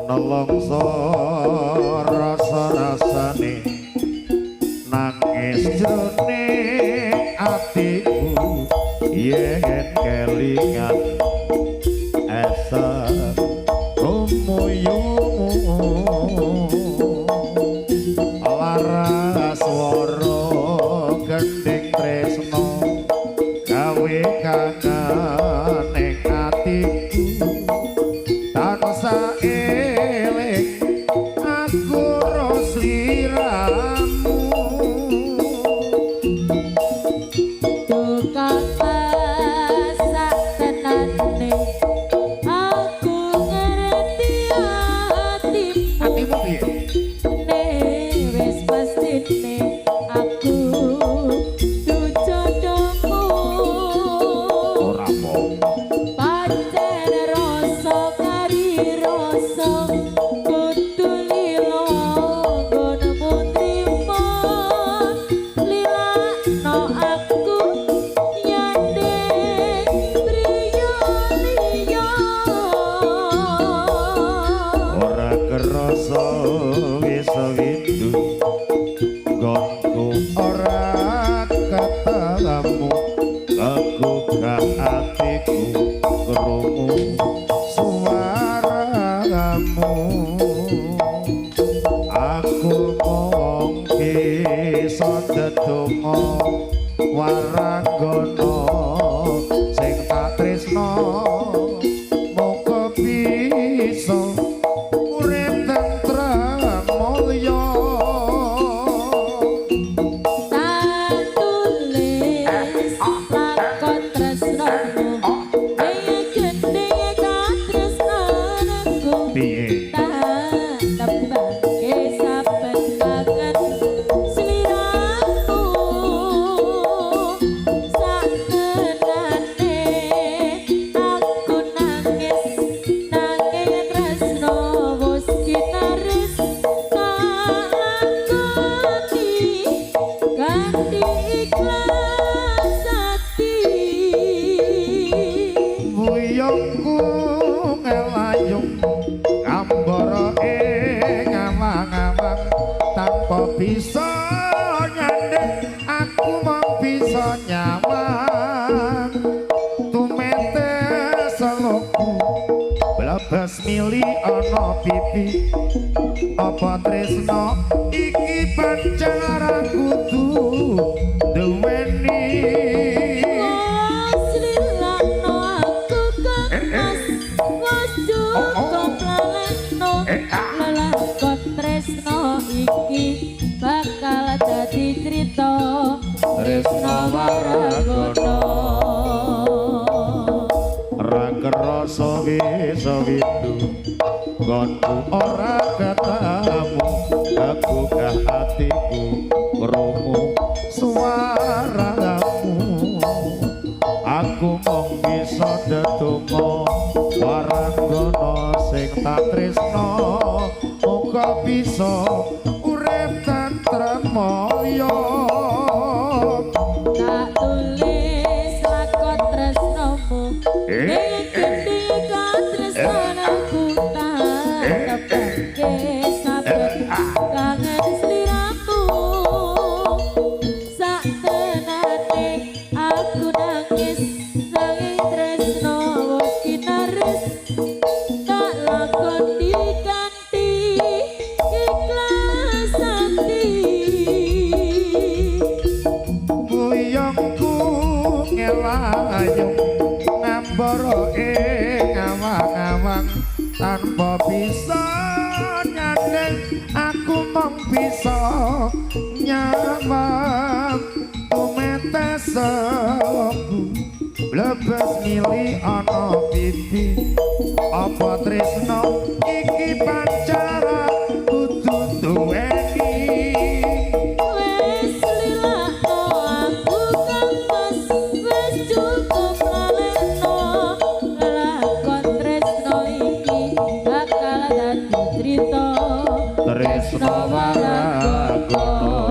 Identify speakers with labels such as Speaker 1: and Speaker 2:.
Speaker 1: Nelongso rasa-rasane nangis jroning atiku yen kelingan esa rumuyumu laras swara gending tresno gawe kangen ning atiku tansah waranggono sing tak tresno muga bisa urip tentrem mulya
Speaker 2: tak tulis lakon tresnomu kaya gendenge tak tresnanku
Speaker 1: piye bisa nyandek aku mau bisa nyaman tumete seloku blabas mili ana pipi apa tresno iki pancen kudu duweni
Speaker 2: slilakno aku kemas wis cukup lalekno lelakon tresno iki bakal dadi crita tresno waranggono
Speaker 1: ra kerasa bisa windu nggonku ora ketemu aku gah atiku krungu suaramu aku mung bisa ndedonga waranggono sing tak tresno muga bisa Tremoyo
Speaker 2: tak tulis lakon tresnomu ketika tresnaku tak tepake saben kangen sliramu sak tenane aku nangis nanging tresno wis kinaris tak lakon diganti ikhlas hati
Speaker 1: ngelayung ngambara ing awang-awang tanpa bisa nyandeng aku mung bisa nyawang tumetes aku lebes mili ana pipi apa tresno iki pacara kudu duweni
Speaker 2: Wes lilakno aku kang mas wes cukup laleno lakon tresno iki bakal dadi crita
Speaker 1: tresno waragana